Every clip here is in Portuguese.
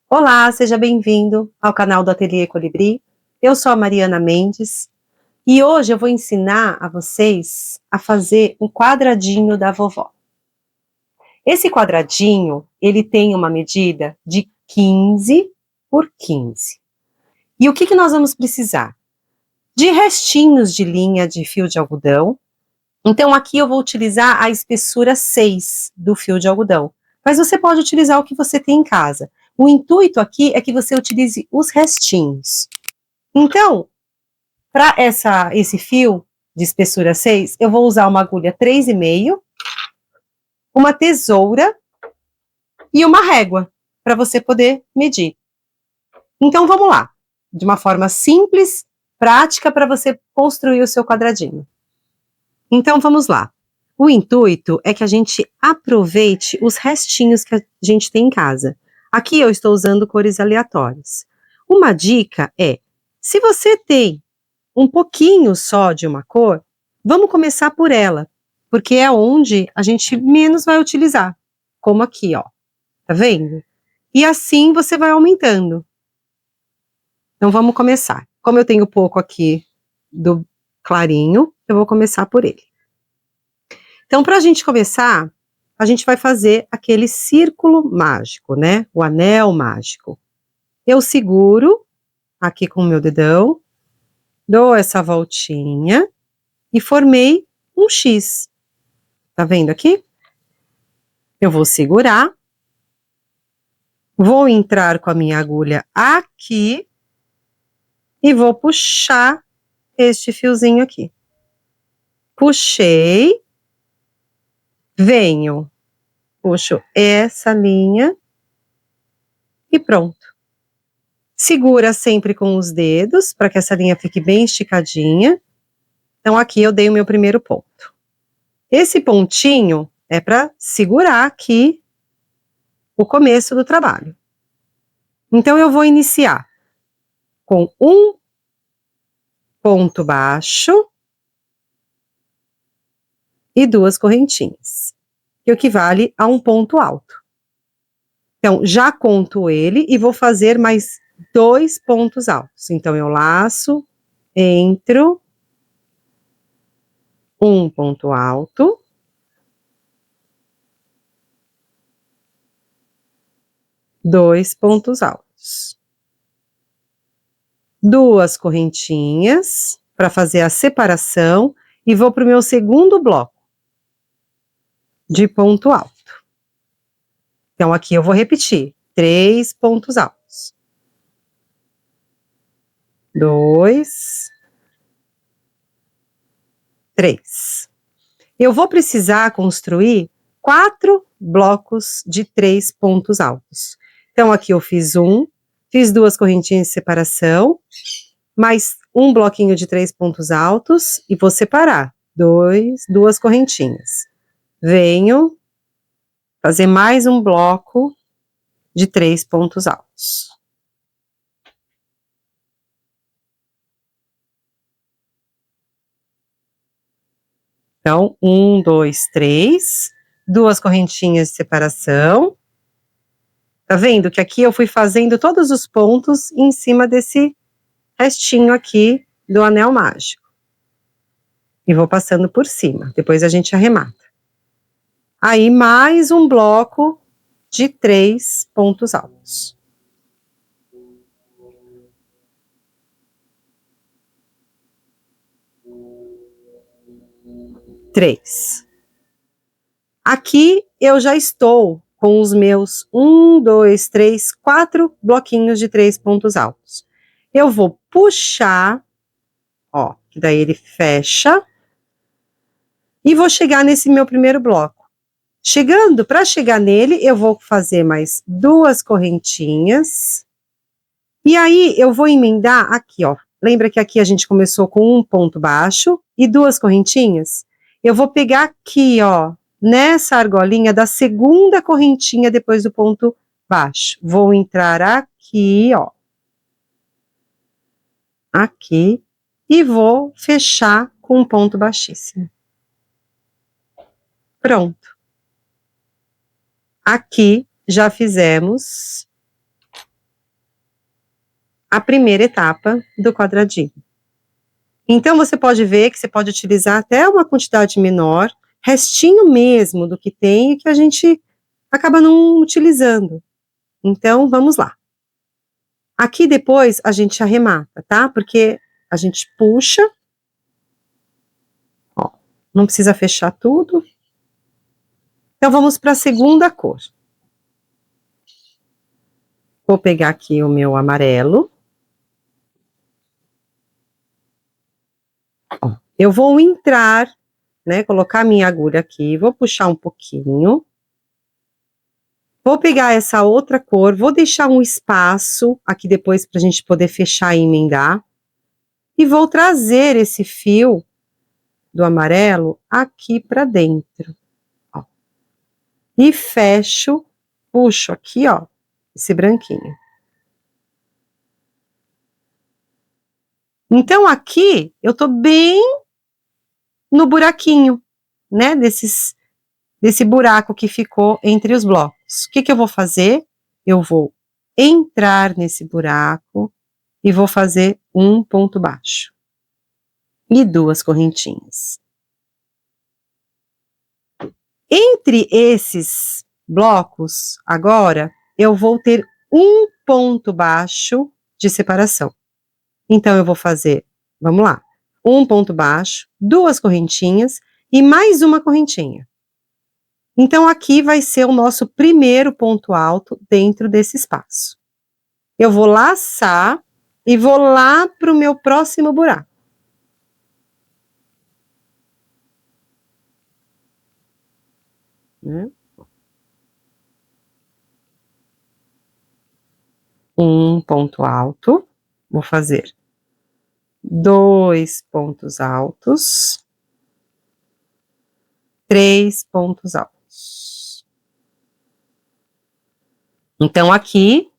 Olá, seja bem-vindo ao canal do Ateliê Colibri. Eu sou a Mariana Mendes e hoje eu vou ensinar a vocês a fazer um quadradinho da vovó. Esse quadradinho, ele tem uma medida de 15 por 15. E o que nós vamos precisar? De restinhos de linha de fio de algodão. Então aqui eu vou utilizar a espessura 6 do fio de algodão, mas você pode utilizar o que você tem em casa. O intuito aqui é que você utilize os restinhos. Então, para esse fio de espessura 6, eu vou usar uma agulha 3,5, uma tesoura e uma régua, para você poder medir. Então vamos lá, de uma forma simples, prática, para você construir o seu quadradinho. Então vamos lá. O intuito é que a gente aproveite os restinhos que a gente tem em casa. Aqui eu estou usando cores aleatórias. Uma dica é, se você tem um pouquinho só de uma cor, vamos começar por ela, porque é onde a gente menos vai utilizar, como aqui, ó, tá vendo? E assim você vai aumentando. Então vamos começar. Como eu tenho pouco aqui do clarinho, eu vou começar por ele. Então, para a gente começar, a gente vai fazer aquele círculo mágico, né? O anel mágico. Eu seguro aqui com o meu dedão, dou essa voltinha e formei um X. Tá vendo aqui? Eu vou segurar, vou entrar com a minha agulha aqui e vou puxar este fiozinho aqui. Puxei, venho, puxo essa linha e pronto. Segura sempre com os dedos, para que essa linha fique bem esticadinha. Então, aqui eu dei o meu primeiro ponto. Esse pontinho é para segurar aqui o começo do trabalho. Então, eu vou iniciar com um ponto baixo e duas correntinhas, que equivale a um ponto alto. Então, já conto ele e vou fazer mais 2 pontos altos. Então, eu laço, entro, um ponto alto, dois pontos altos, duas correntinhas para fazer a separação e vou para o meu segundo bloco de ponto alto. Então, aqui eu vou repetir, 3 pontos altos. 2, 3. Eu vou precisar construir 4 blocos de 3 pontos altos. Então, aqui eu fiz fiz 2 correntinhas de separação, mais um bloquinho de 3 pontos altos e vou separar 2 correntinhas. Venho fazer mais um bloco de 3 pontos altos. Então, 1, 2, 3, 2 correntinhas de separação. Tá vendo que aqui eu fui fazendo todos os pontos em cima desse restinho aqui do anel mágico. E vou passando por cima, depois a gente arremata. Aí, mais um bloco de 3 pontos altos. 3. Aqui eu já estou com os meus 1, 2, 3, 4 bloquinhos de 3 pontos altos. Eu vou puxar, ó, que daí ele fecha, e vou chegar nesse meu primeiro bloco. Para chegar nele, eu vou fazer mais 2 correntinhas, e aí eu vou emendar aqui, ó. Lembra que aqui a gente começou com um ponto baixo e 2 correntinhas? Eu vou pegar aqui, ó, nessa argolinha da segunda correntinha depois do ponto baixo. Vou entrar aqui, ó. Aqui. E vou fechar com um ponto baixíssimo. Pronto. Aqui já fizemos a primeira etapa do quadradinho. Então, você pode ver que você pode utilizar até uma quantidade menor, restinho mesmo do que tem e que a gente acaba não utilizando. Então, vamos lá. Aqui depois a gente arremata, tá? Porque a gente puxa. Ó, não precisa fechar tudo. Então, vamos para a segunda cor. Vou pegar aqui o meu amarelo. Ó, eu vou entrar, né? Colocar a minha agulha aqui, vou puxar um pouquinho. Vou pegar essa outra cor, vou deixar um espaço aqui depois para a gente poder fechar e emendar. E vou trazer esse fio do amarelo aqui para dentro. Ó. E fecho, puxo aqui, ó, esse branquinho. Então, aqui, eu tô bem no buraquinho, né, desse buraco que ficou entre os blocos. O que que eu vou fazer? Eu vou entrar nesse buraco e vou fazer um ponto baixo. E 2 correntinhas. Entre esses blocos, agora, eu vou ter um ponto baixo de separação. Então, eu vou fazer, vamos lá, um ponto baixo, 2 correntinhas e mais uma correntinha. Então, aqui vai ser o nosso primeiro ponto alto dentro desse espaço. Eu vou laçar e vou lá para o meu próximo buraco. Né? Um ponto alto, vou fazer 2 pontos altos, 3 pontos altos. Então, aqui,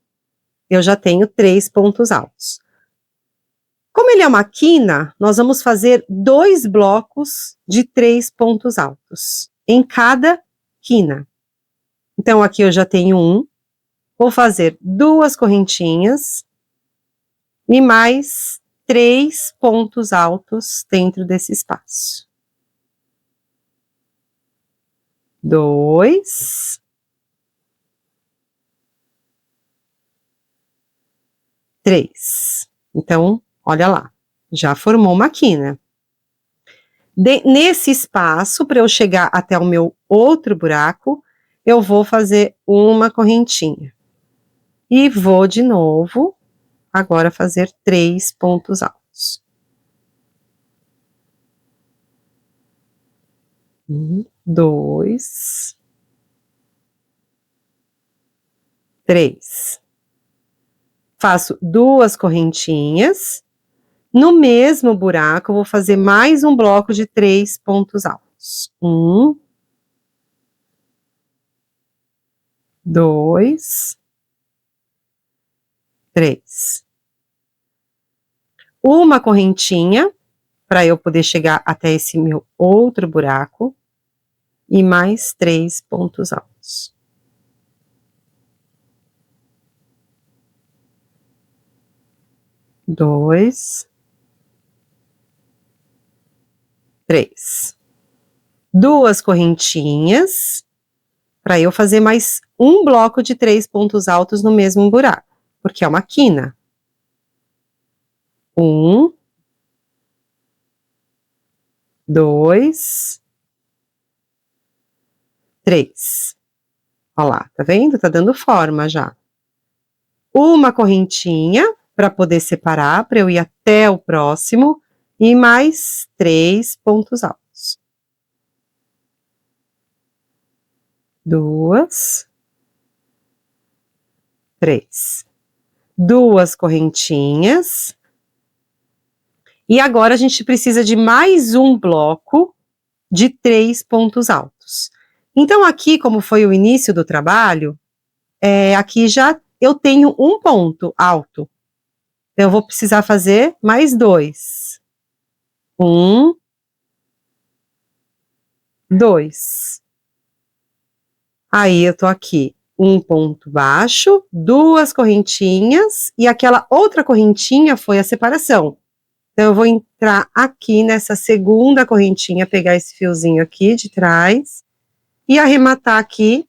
eu já tenho 3 pontos altos. Como ele é uma quina, nós vamos fazer 2 blocos de 3 pontos altos em cada quina. Então, aqui eu já tenho um, vou fazer 2 correntinhas e mais 3 pontos altos dentro desse espaço. 2, 3. Então, olha lá, já formou uma quina. Nesse espaço, para eu chegar até o meu outro buraco, eu vou fazer uma correntinha. E vou de novo, agora fazer 3 pontos altos. 1, 2, 3. Faço 2 correntinhas. No mesmo buraco, eu vou fazer mais um bloco de 3 pontos altos. 1, 2, 3. Uma correntinha, para eu poder chegar até esse meu outro buraco. E mais 3 pontos altos. 2, 3. 2 correntinhas, para eu fazer mais um bloco de 3 pontos altos no mesmo buraco, porque é uma quina. 1, 2, 3. Olha lá, tá vendo? Tá dando forma já. Uma correntinha, para poder separar, para eu ir até o próximo, e mais 3 pontos altos. 2, 3. 2 correntinhas. E agora a gente precisa de mais um bloco de 3 pontos altos. Então, aqui, como foi o início do trabalho, aqui já eu tenho um ponto alto. Então, eu vou precisar fazer mais 2. 1, 2. Aí, eu tô aqui um ponto baixo, duas correntinhas, e aquela outra correntinha foi a separação. Então, eu vou entrar aqui nessa segunda correntinha, pegar esse fiozinho aqui de trás, e arrematar aqui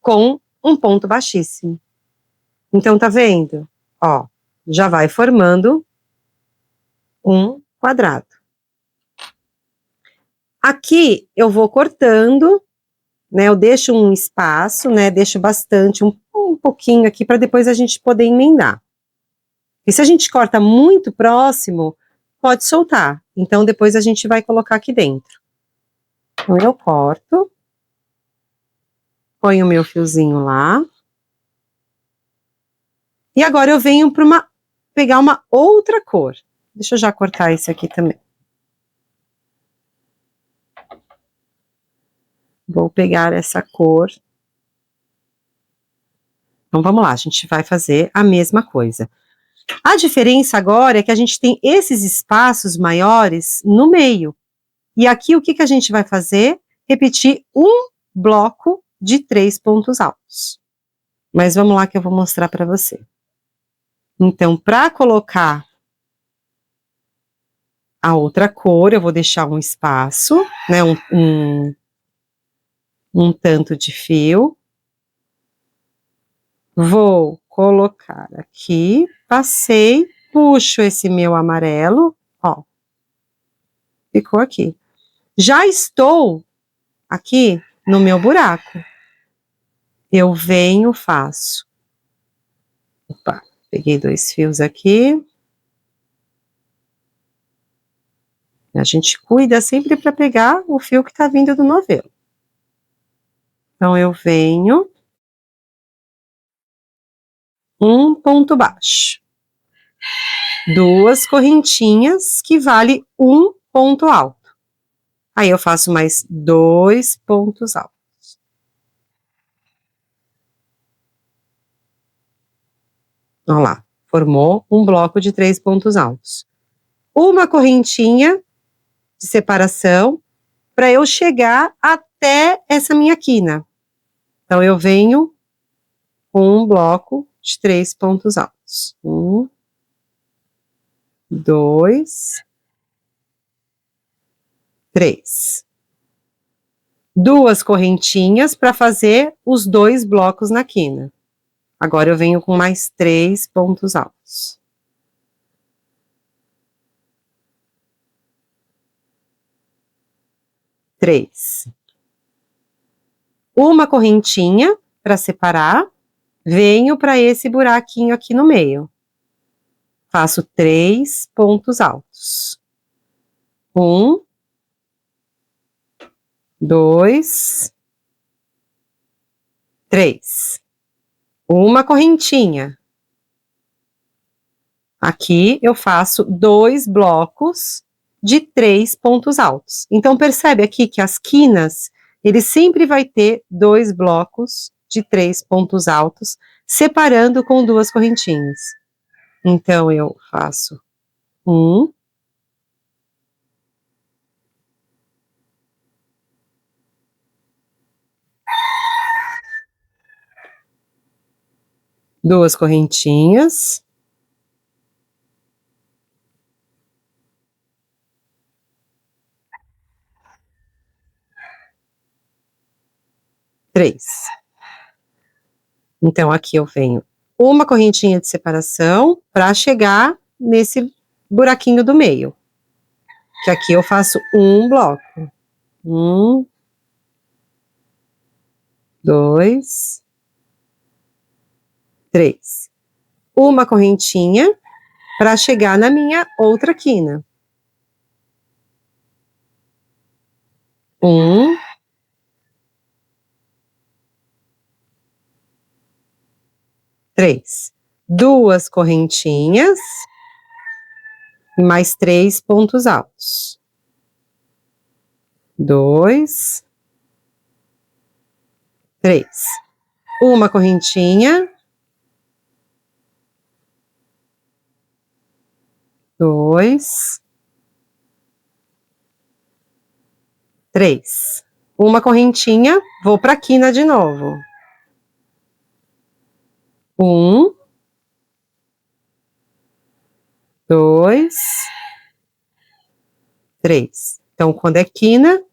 com um ponto baixíssimo. Então, tá vendo? Ó, já vai formando um quadrado. Aqui, eu vou cortando, né, eu deixo um espaço, né, deixo bastante, um pouquinho aqui, para depois a gente poder emendar. E se a gente corta muito próximo, pode soltar. Então, depois a gente vai colocar aqui dentro. Então, eu corto. Ponho o meu fiozinho lá. E agora eu venho para pegar uma outra cor. Deixa eu já cortar esse aqui também. Vou pegar essa cor. Então, vamos lá, a gente vai fazer a mesma coisa. A diferença agora é que a gente tem esses espaços maiores no meio. E aqui, o que a gente vai fazer? Repetir um bloco de 3 pontos altos. Mas vamos lá que eu vou mostrar para você. Então, para colocar a outra cor, eu vou deixar um espaço, né, um tanto de fio. Vou colocar aqui, passei, puxo esse meu amarelo, ó, ficou aqui. Já estou aqui no meu buraco. Eu venho, faço. Opa, peguei 2 fios aqui. A gente cuida sempre para pegar o fio que tá vindo do novelo. Então, eu venho. Um ponto baixo. 2 correntinhas, que vale um ponto alto. Aí, eu faço mais 2 pontos altos. Olha lá, formou um bloco de 3 pontos altos. Uma correntinha de separação para eu chegar até essa minha quina. Então, eu venho com um bloco de 3 pontos altos. 1, 2, 3. 2 correntinhas para fazer os 2 blocos na quina. Agora eu venho com mais 3 pontos altos. 3. Uma correntinha para separar, venho para esse buraquinho aqui no meio. Faço 3 pontos altos. 1, 2, 3. Uma correntinha. Aqui eu faço 2 blocos de 3 pontos altos. Então, percebe aqui que as quinas, ele sempre vai ter 2 blocos de 3 pontos altos, separando com 2 correntinhas. Então, eu faço 1, 2 correntinhas. 3. Então, aqui eu venho uma correntinha de separação para chegar nesse buraquinho do meio. Que aqui eu faço um bloco. 1, 2, 3. Uma correntinha para chegar na minha outra quina. 1, 3. 2 correntinhas e mais 3 pontos altos. 2, 3. Uma correntinha. 2, 3. Uma correntinha, vou para a quina de novo. 1, 2, 3. Então, quando é quina,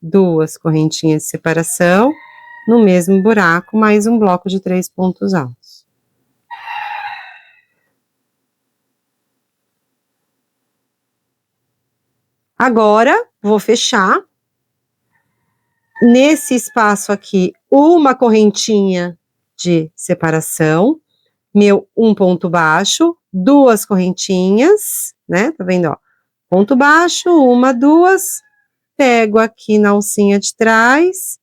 2 correntinhas de separação, no mesmo buraco, mais um bloco de 3 pontos altos. Agora, vou fechar. Nesse espaço aqui, uma correntinha de separação, meu um ponto baixo, 2 correntinhas, né? Tá vendo, ó? Ponto baixo, 1, 2, pego aqui na alcinha de trás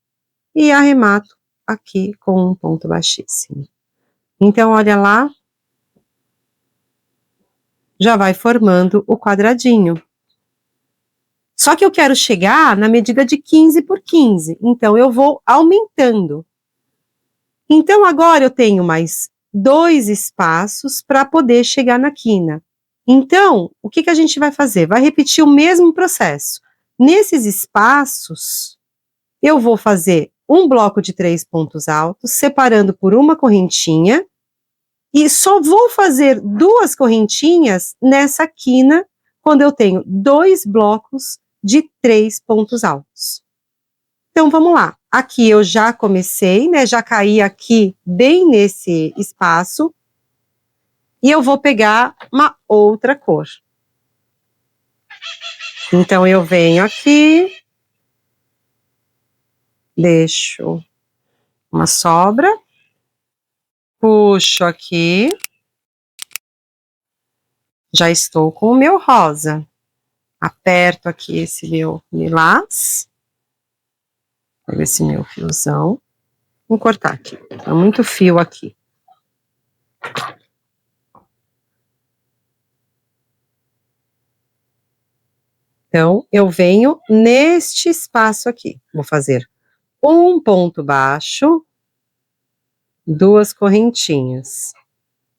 e arremato aqui com um ponto baixíssimo. Então, olha lá, já vai formando o quadradinho. Só que eu quero chegar na medida de 15 por 15, então eu vou aumentando. Então, agora eu tenho mais 2 espaços para poder chegar na quina. Então, o que a gente vai fazer? Vai repetir o mesmo processo. Nesses espaços, eu vou fazer um bloco de 3 pontos altos, separando por uma correntinha, e só vou fazer 2 correntinhas nessa quina, quando eu tenho 2 blocos de 3 pontos altos. Então, vamos lá. Aqui eu já comecei, né? Já caí aqui bem nesse espaço. E eu vou pegar uma outra cor. Então, eu venho aqui, deixo uma sobra, puxo aqui, já estou com o meu rosa. Aperto aqui esse meu lilás, pego esse meu fiozão, vou cortar aqui, tá muito fio aqui. Então, eu venho neste espaço aqui, vou fazer um ponto baixo, 2 correntinhas,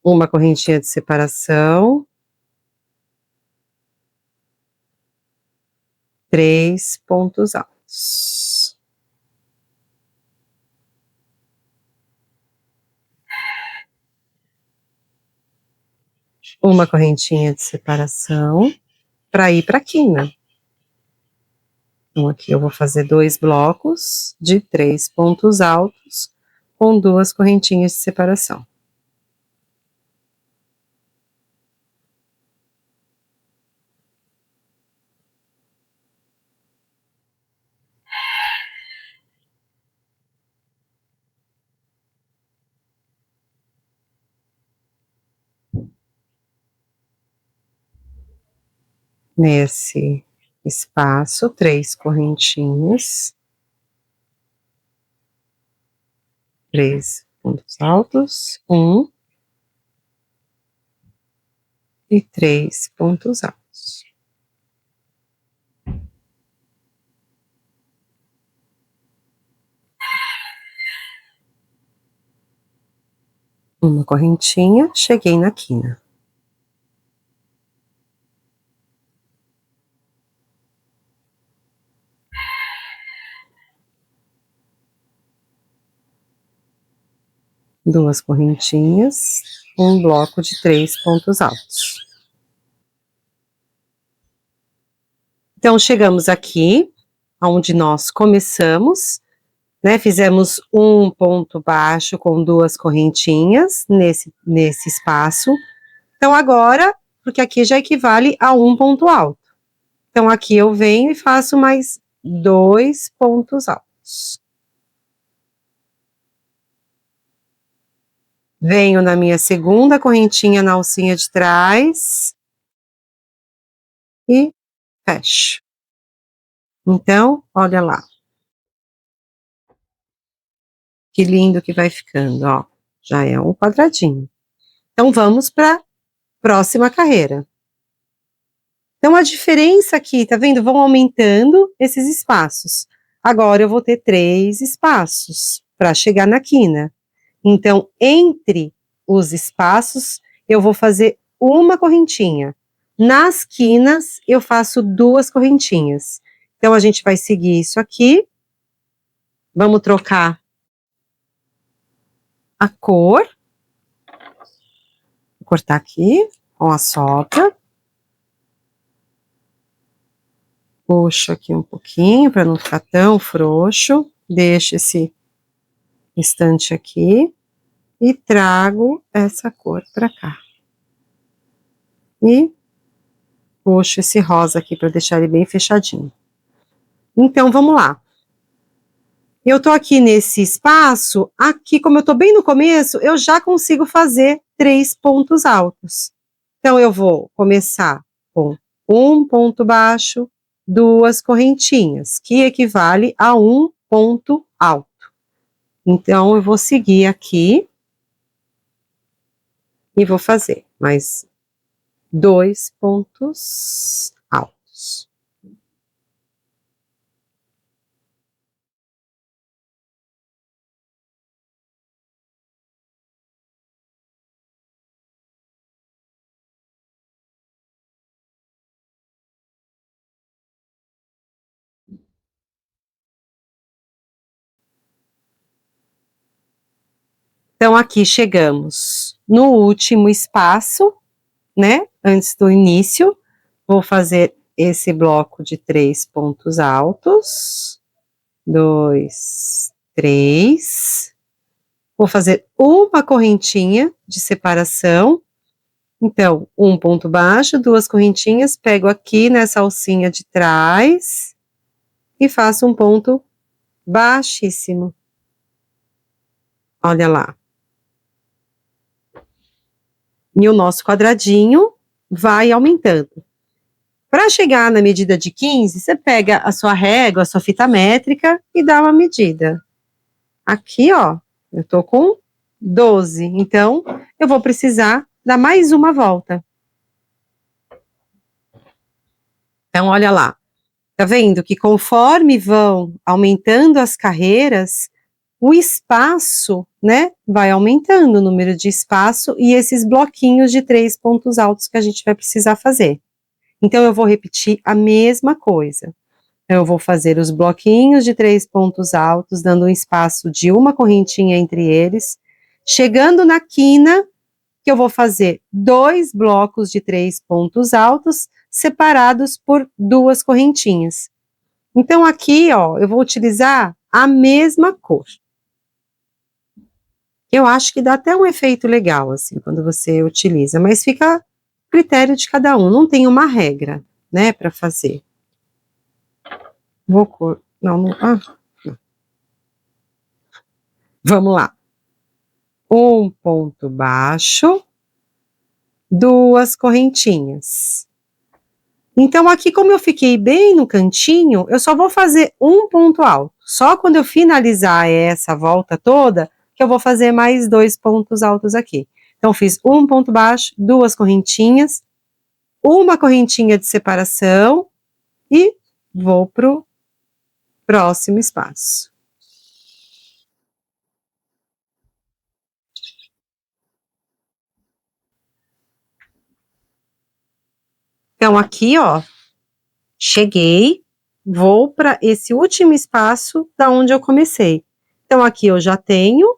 uma correntinha de separação, 3 pontos altos. Uma correntinha de separação para ir para a quina. Então, aqui eu vou fazer 2 blocos de 3 pontos altos com 2 correntinhas de separação. Nesse espaço, 3 correntinhas, 3 pontos altos, 1 e 3 pontos altos. Uma correntinha, cheguei na quina. Duas correntinhas, um bloco de 3 pontos altos. Então, chegamos aqui, onde nós começamos, né? Fizemos um ponto baixo com 2 correntinhas nesse espaço. Então, agora, porque aqui já equivale a um ponto alto. Então, aqui eu venho e faço mais 2 pontos altos. Venho na minha segunda correntinha na alcinha de trás e fecho. Então, olha lá. Que lindo que vai ficando, ó. Já é um quadradinho. Então, vamos para a próxima carreira. Então, a diferença aqui, tá vendo? Vão aumentando esses espaços. Agora, eu vou ter 3 espaços para chegar na quina. Então, entre os espaços, eu vou fazer uma correntinha. Nas quinas, eu faço 2 correntinhas. Então, a gente vai seguir isso aqui. Vamos trocar a cor. cortar aqui com a solda. Puxo aqui um pouquinho para não ficar tão frouxo. Deixo esse restante aqui e trago essa cor para cá. E puxo esse rosa aqui para deixar ele bem fechadinho. Então, vamos lá. Eu tô aqui nesse espaço, aqui como eu tô bem no começo, eu já consigo fazer 3 pontos altos. Então, eu vou começar com um ponto baixo, 2 correntinhas, que equivale a um ponto alto. Então, eu vou seguir aqui e vou fazer mais 2 pontos altos. Então, aqui chegamos no último espaço, né? Antes do início, vou fazer esse bloco de 3 pontos altos. 2, 3. Vou fazer uma correntinha de separação. Então, um ponto baixo, 2 correntinhas, pego aqui nessa alcinha de trás e faço um ponto baixíssimo. Olha lá. E o nosso quadradinho vai aumentando. Para chegar na medida de 15, você pega a sua régua, a sua fita métrica e dá uma medida. Aqui, ó, eu tô com 12, então eu vou precisar dar mais uma volta. Então, olha lá. Tá vendo que conforme vão aumentando as carreiras, o espaço, né, vai aumentando o número de espaço e esses bloquinhos de 3 pontos altos que a gente vai precisar fazer. Então, eu vou repetir a mesma coisa. Eu vou fazer os bloquinhos de 3 pontos altos, dando um espaço de uma correntinha entre eles. Chegando na quina, que eu vou fazer 2 blocos de 3 pontos altos, separados por 2 correntinhas. Então, aqui, ó, eu vou utilizar a mesma cor. Eu acho que dá até um efeito legal, assim, quando você utiliza, mas fica a critério de cada um, não tem uma regra, né, para fazer. Vou cor... não. Vamos lá. Um ponto baixo, 2 correntinhas. Então, aqui, como eu fiquei bem no cantinho, eu só vou fazer um ponto alto. Só quando eu finalizar essa volta toda, que eu vou fazer mais 2 pontos altos aqui. Então, fiz um ponto baixo, 2 correntinhas, uma correntinha de separação e vou pro próximo espaço. Então, aqui, ó, cheguei, vou para esse último espaço da onde eu comecei. Então, aqui eu já tenho,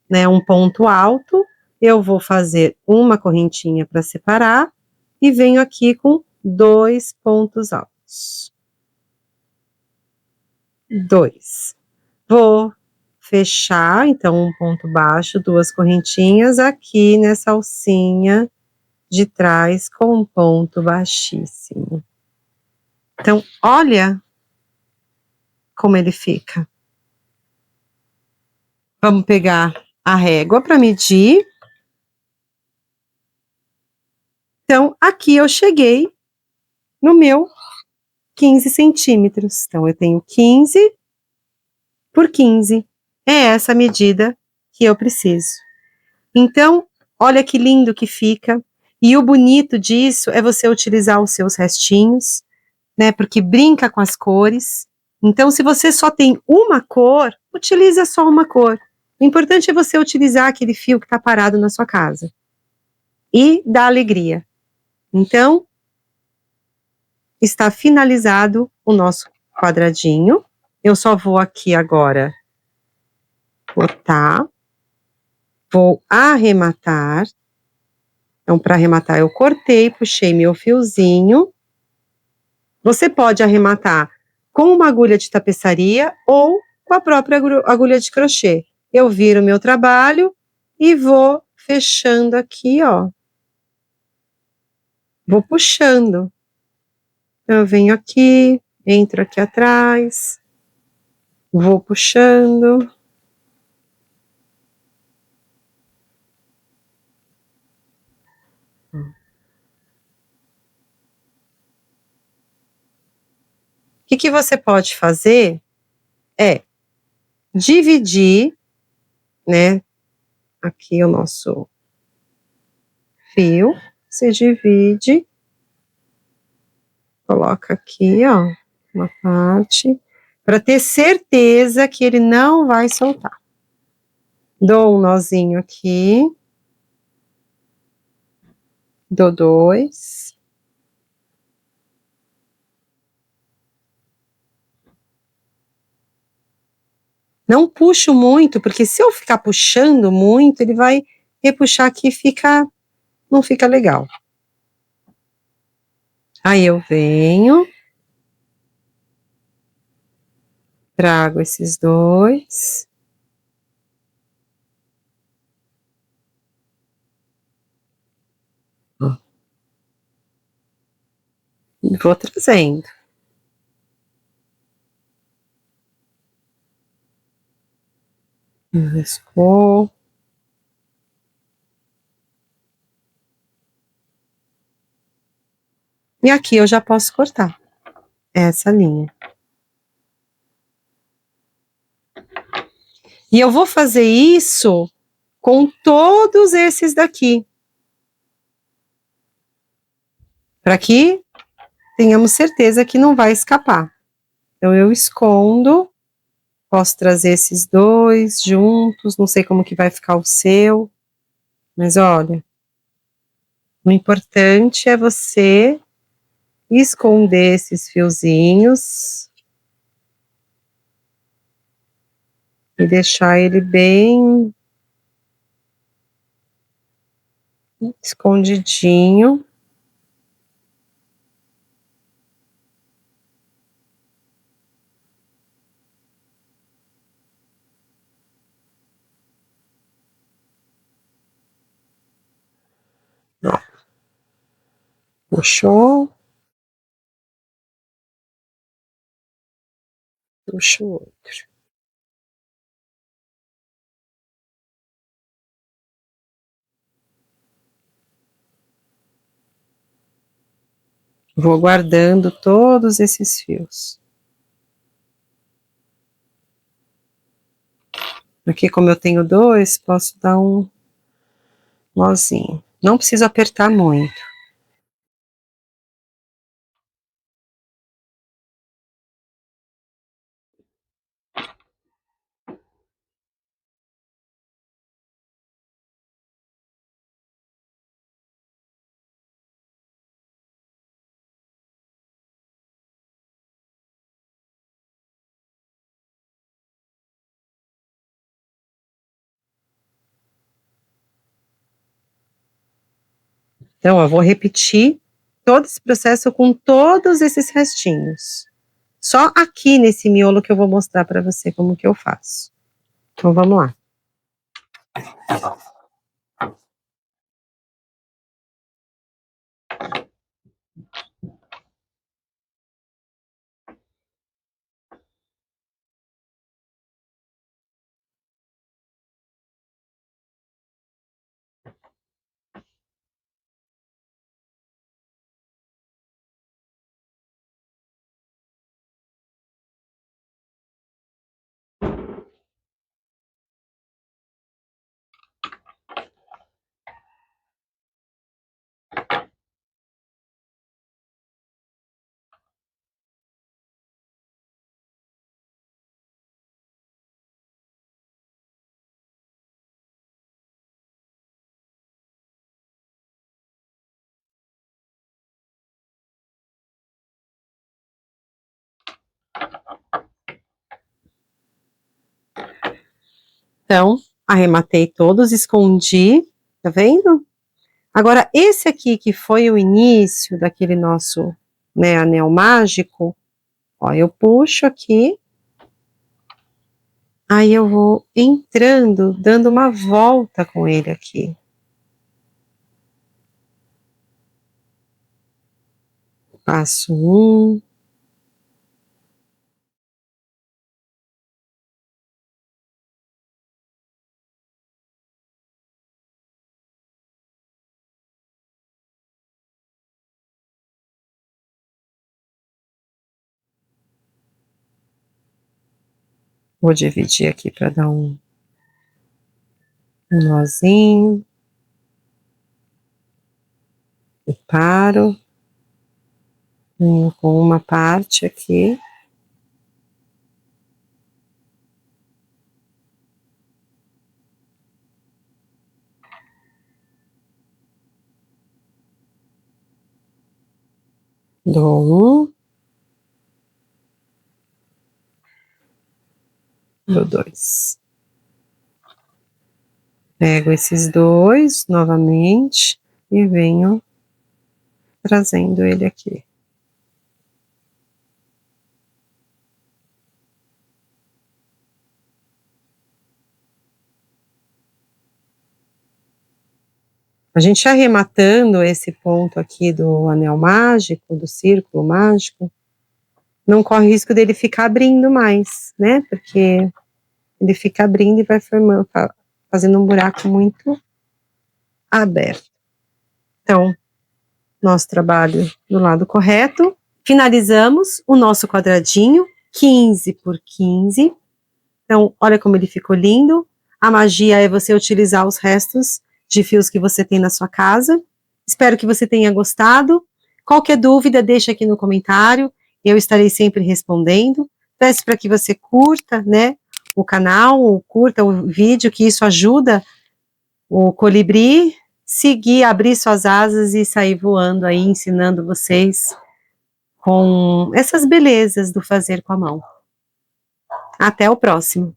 né, um ponto alto, eu vou fazer uma correntinha para separar e venho aqui com 2 pontos altos. 2. Vou fechar, então, um ponto baixo, 2 correntinhas aqui nessa alcinha de trás com um ponto baixíssimo. Então, olha como ele fica. Vamos pegar a régua para medir. Então, aqui eu cheguei no meu 15 centímetros. Então, eu tenho 15 por 15. É essa medida que eu preciso. Então, olha que lindo que fica. E o bonito disso é você utilizar os seus restinhos, né? Porque brinca com as cores. Então, se você só tem uma cor, utiliza só uma cor. O importante é você utilizar aquele fio que está parado na sua casa. E dá alegria. Então, está finalizado o nosso quadradinho. Eu só vou aqui agora botar, vou arrematar Então, para arrematar, eu cortei, puxei meu fiozinho. Você pode arrematar com uma agulha de tapeçaria ou com a própria agulha de crochê. Eu viro meu trabalho e vou fechando aqui, ó. Vou puxando. Eu venho aqui, entro aqui atrás, vou puxando. O que você pode fazer é dividir, né? Aqui o nosso fio, você divide, coloca aqui, ó, uma parte, para ter certeza que ele não vai soltar. Dou um nozinho aqui, dou 2. Não puxo muito, porque se eu ficar puxando muito, ele vai repuxar aqui e não fica legal. Aí eu venho, trago esses 2. E vou trazendo. Riscou. E aqui eu já posso cortar essa linha. E eu vou fazer isso com todos esses daqui. Para que tenhamos certeza que não vai escapar. Então, eu escondo. Posso trazer esses 2 juntos. Não sei como que vai ficar o seu. Mas olha, o importante é você esconder esses fiozinhos e deixar ele bem escondidinho. Ó. Puxou. Puxa o outro. Vou guardando todos esses fios. Aqui, como eu tenho 2, posso dar um nozinho. Não preciso apertar muito. Então, eu vou repetir todo esse processo com todos esses restinhos. Só aqui nesse miolo que eu vou mostrar para você como que eu faço. Então, vamos lá. Então, arrematei todos, escondi, tá vendo? Agora, esse aqui que foi o início daquele nosso, né, anel mágico, ó, eu puxo aqui, aí eu vou entrando, dando uma volta com ele aqui. Passo um. Vou dividir aqui para dar um nozinho. Eu paro. Venho com uma parte aqui. Dou um. Dou dois. Pego esses dois novamente e venho trazendo ele aqui. A gente arrematando esse ponto aqui do anel mágico, do círculo mágico, não corre risco dele ficar abrindo mais, né? Porque ele fica abrindo e vai formando, fazendo um buraco muito aberto. Então, nosso trabalho do lado correto. Finalizamos o nosso quadradinho, 15 por 15. Então, olha como ele ficou lindo. A magia é você utilizar os restos de fios que você tem na sua casa. Espero que você tenha gostado. Qualquer dúvida, deixa aqui no comentário. Eu estarei sempre respondendo. Peço para que você curta, né, o canal, curta o vídeo, que isso ajuda o colibri seguir, abrir suas asas e sair voando aí, ensinando vocês com essas belezas do fazer com a mão. Até o próximo.